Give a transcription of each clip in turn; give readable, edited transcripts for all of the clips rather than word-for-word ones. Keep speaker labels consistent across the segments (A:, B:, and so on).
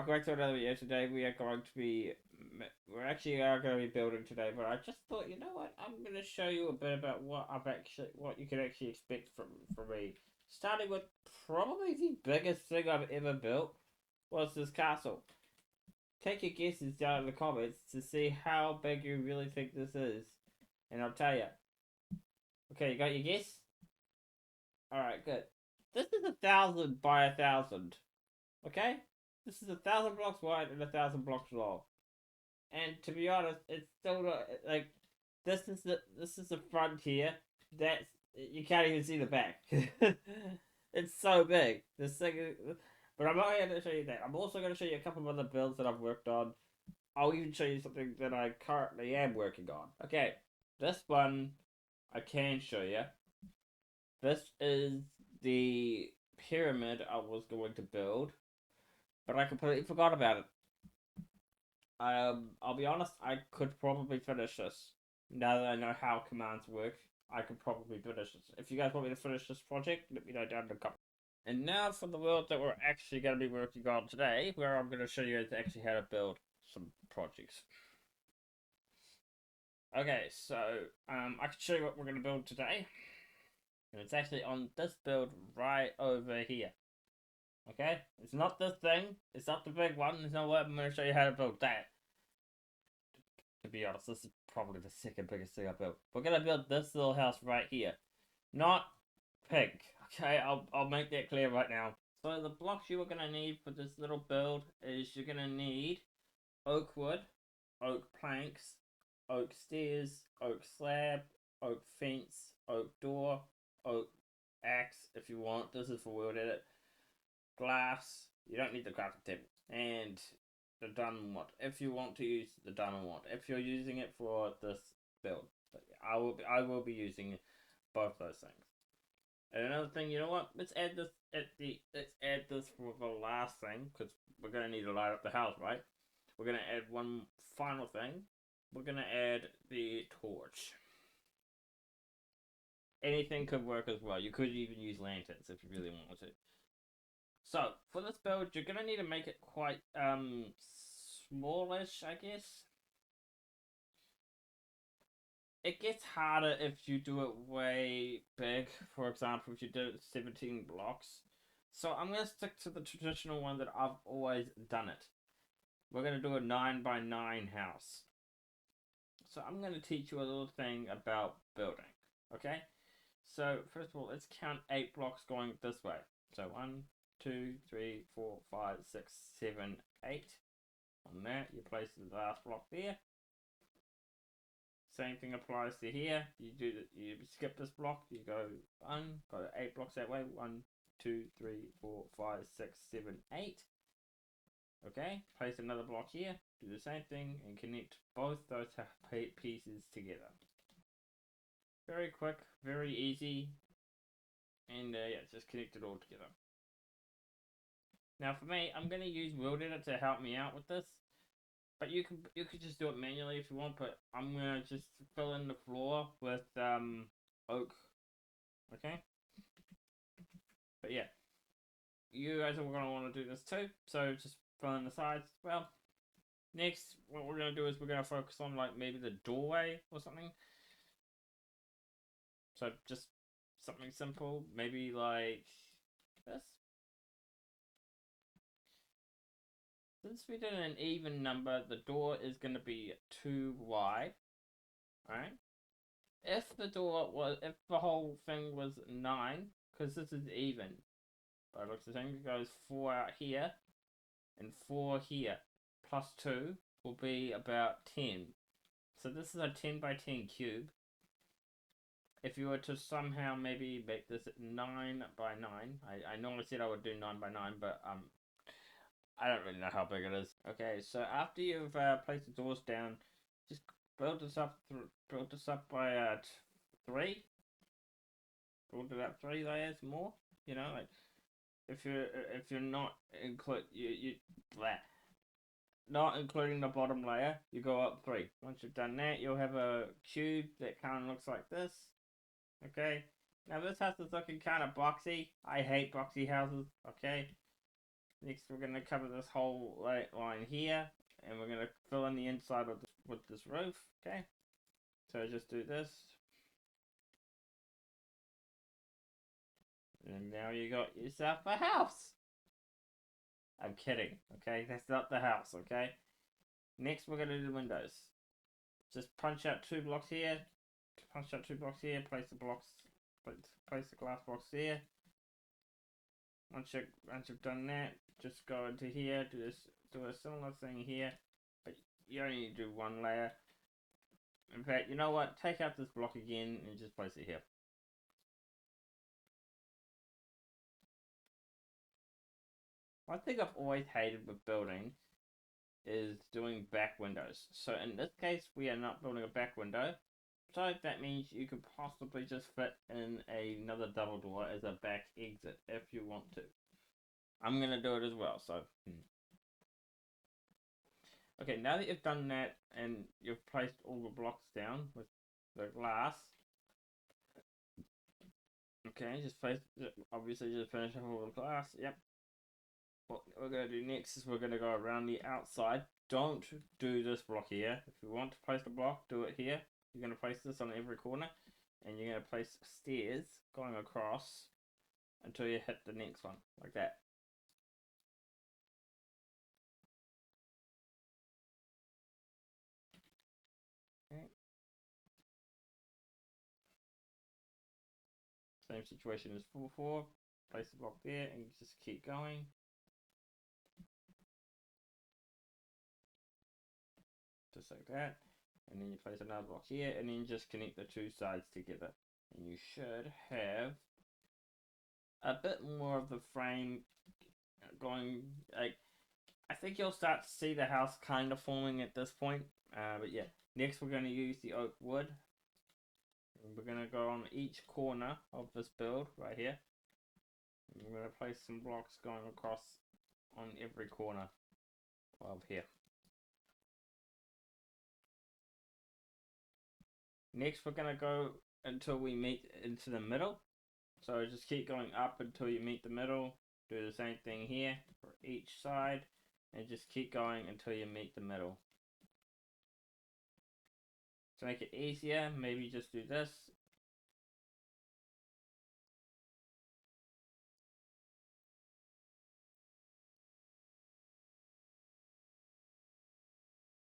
A: Welcome to another video. Today we are going to be, we're actually are going to be building today, but I just thought, you know what, I'm going to show you a bit about what you can actually expect from me. Starting with probably the biggest thing I've ever built was this castle. Take your guesses down in the comments to see how big you really think this is, and I'll tell you. Okay, you got your guess? Alright, good. This is 1,000 by 1,000. Okay? This is 1,000 blocks wide and 1,000 blocks long. And to be honest, it's still not like this is the frontier. That's you can't even see the back. It's so big. This thing, but I'm not going to show you that. I'm also going to show you a couple of other builds that I've worked on. I'll even show you something that I currently am working on. Okay, this one I can show you. This is the pyramid I was going to build, but I completely forgot about it. I'll be honest, I could probably finish this. Now that I know how commands work, I could probably finish this. If you guys want me to finish this project, let me know down in the comments. And now for the world that we're actually going to be working on today, where I'm going to show you actually how to build some projects. Okay, so I can show you what we're going to build today. And it's actually on this build right over here. Okay? It's not this thing. It's not the big one. There's no way I'm going to show you how to build that. To be honest, this is probably the second biggest thing I built. We're gonna build this little house right here, not pink. Okay, I'll make that clear right now. So the blocks you are gonna need for this little build is you're gonna need oak wood, oak planks, oak stairs, oak slab, oak fence, oak door, oak axe if you want. This is for world edit. Glass. You don't need the crafting table. And the diamond wand if you want to use the diamond wand if you're using it for this build. But I will be using both those things. And another thing, you know what? Let's add this for the last thing because we're gonna need to light up the house, right? We're gonna add one final thing. We're gonna add the torch. Anything could work as well. You could even use lanterns if you really wanted to. So for this build, you're gonna need to make it quite smallish, I guess. It gets harder if you do it way big. For example, if you do it 17 blocks. So I'm gonna stick to the traditional one that I've always done it. We're gonna do a 9 by 9 house. So I'm gonna teach you a little thing about building. Okay. So first of all, let's count 8 blocks going this way. So 1, 2, 3, 4, 5, 6, 7, 8. On that, you place the last block there. Same thing applies to here. You skip this block. You go 8 blocks that way. 1, 2, 3, 4, 5, 6, 7, 8. Okay. Place another block here. Do the same thing and connect both those pieces together. Very quick, very easy, and yeah, just connect it all together. Now for me, I'm gonna use World Edit to help me out with this. But you could just do it manually if you want, but I'm gonna just fill in the floor with oak. Okay? But yeah. You guys are gonna want to do this too, so just fill in the sides as well. Next, what we're gonna do is we're gonna focus on like maybe the doorway or something. So just something simple, maybe like this. Since we did an even number, the door is gonna be 2 wide. Alright? If the whole thing was 9, because this is even, but it looks the same, it goes 4 out here, and 4 here, plus 2 will be about 10. So this is a 10 by 10 cube. If you were to somehow maybe make this 9 by 9, I normally said I would do 9 by 9, but I don't really know how big it is. Okay, so after you've placed the doors down, just build this up by 3. Build it up 3 layers more. You know, like if you're not not including the bottom layer, you go up 3. Once you've done that, you'll have a cube that kind of looks like this. Okay. Now this house is looking kind of boxy. I hate boxy houses. Okay. Next, we're going to cover this whole line here, and we're going to fill in the inside of this, with this roof. Okay, so just do this, and now you got yourself a house. I'm kidding. Okay, that's not the house. Okay. Next, we're going to do the windows. Just punch out 2 blocks here. Punch out 2 blocks here. Place the blocks. Place the glass box here. Once you've done that, just go into here. Do a similar thing here, but you only need to do 1 layer. In fact, you know what? Take out this block again and just place it here. One thing I've always hated with building is doing back windows. So in this case, we are not building a back window. So that means you could possibly just fit in another double door as a back exit if you want to. I'm going to do it as well, so. Okay, now that you've done that and you've placed all the blocks down with the glass. Okay, obviously just finish off all the glass, yep. What we're going to do next is we're going to go around the outside. Don't do this block here. If you want to place the block, do it here. You're going to place this on every corner, and you're going to place stairs going across until you hit the next one, like that. Okay. Same situation as before. Place the block there and just keep going. Just like that. And then you place another block here, and then just connect the 2 sides together. And you should have a bit more of the frame going, like, I think you'll start to see the house kind of forming at this point. But yeah, next we're going to use the oak wood. And we're going to go on each corner of this build right here. And we're going to place some blocks going across on every corner of here. Next we're going to go until we meet into the middle. So just keep going up until you meet the middle. Do the same thing here for each side. And just keep going until you meet the middle. To make it easier, maybe just do this.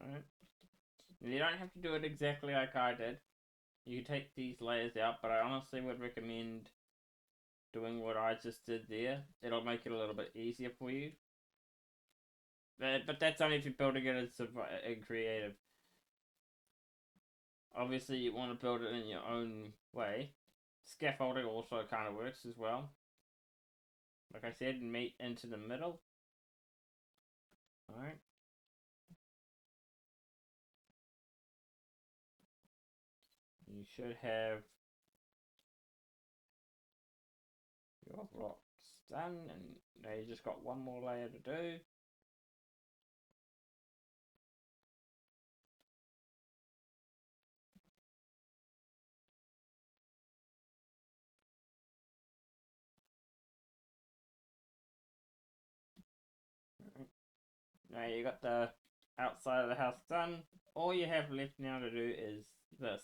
A: Alright. You don't have to do it exactly like I did. You can take these layers out, but I honestly would recommend doing what I just did there. It'll make it a little bit easier for you. But that's only if you're building it in creative. Obviously, you want to build it in your own way. Scaffolding also kind of works as well. Like I said, meet into the middle. Alright. You should have your blocks done, and now you just got 1 more layer to do. Now you got the outside of the house done. All you have left now to do is this.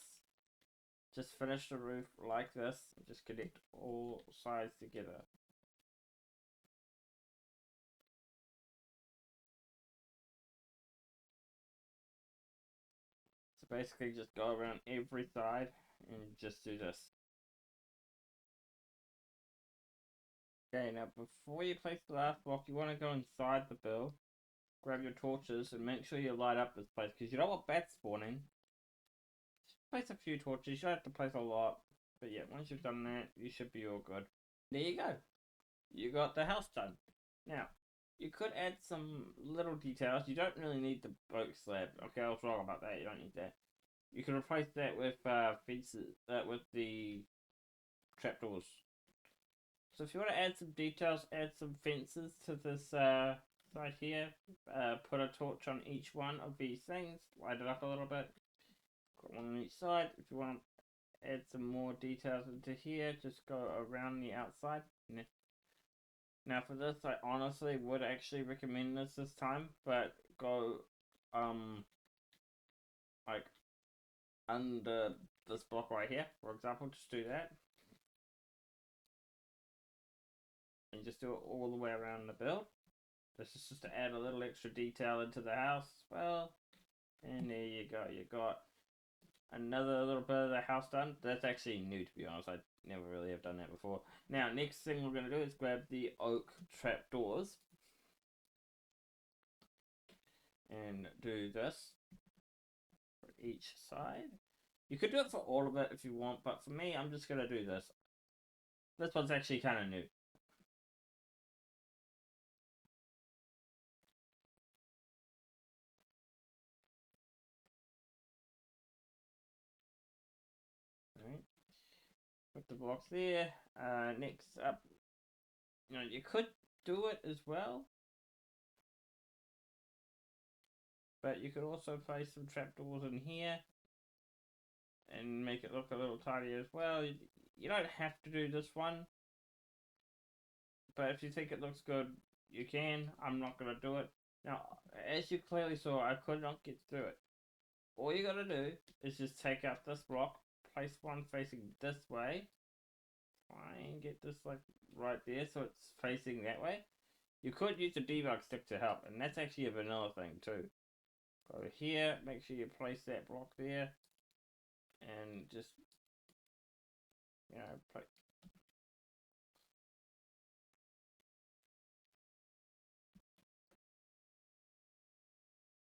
A: Just finish the roof like this. Just connect all sides together. So basically just go around every side and just do this. Okay, now before you place the last block, you want to go inside the build, grab your torches, and make sure you light up this place, because you don't want bats spawning. Just place a few torches, you don't have to place a lot, but yeah, once you've done that, you should be all good. There you go. You got the house done. Now, you could add some little details. You don't really need the oak slab. Okay, I was wrong about that. You don't need that. You can replace that with fences, with the trapdoors. So if you want to add some details, add some fences to this side here. Put a torch on each one of these things. Light it up a little bit. Got one on each side. If you want to add some more details into here, just go around the outside. Now for this, I honestly would actually recommend this time, but go, like, under this block right here, for example, just do that. And just do it all the way around the build. This is just to add a little extra detail into the house as well. And there you go, you got another little bit of the house done. That's actually new, to be honest. I never really have done that before. Now, next thing we're going to do is grab the oak trapdoors and do this for each side. You could do it for all of it if you want, but for me, I'm just going to do this. This one's actually kind of new. Alright. Put the blocks there. Next up, you could do it as well, but you could also place some trapdoors in here and make it look a little tidier as well. You don't have to do this one, but if you think it looks good, you can. I'm not going to do it. Now, as you clearly saw, I could not get through it. All you got to do is just take out this block, place one facing this way, try and get this like right there so it's facing that way. You could use the debug stick to help, and that's actually a vanilla thing too. Go here, make sure you place that block there, and just, play.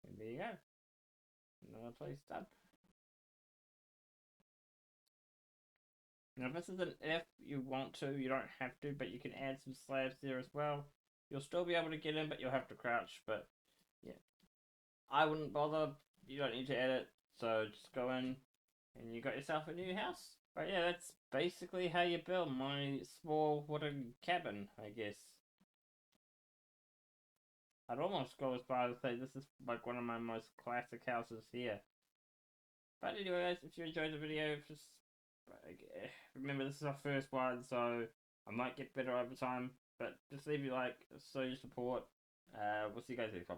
A: And there you go. Another place done. Now this is an if you want to, you don't have to, but you can add some slabs there as well. You'll still be able to get in, but you'll have to crouch, but yeah. I wouldn't bother, you don't need to edit, so just go in and you got yourself a new house. But yeah, that's basically how you build my small wooden cabin, I guess. I'd almost go as far as to say this is like one of my most classic houses here. But anyway guys, if you enjoyed the video, just remember this is our first one, so I might get better over time. But just leave your like, show your support. We'll see you guys later. Bye.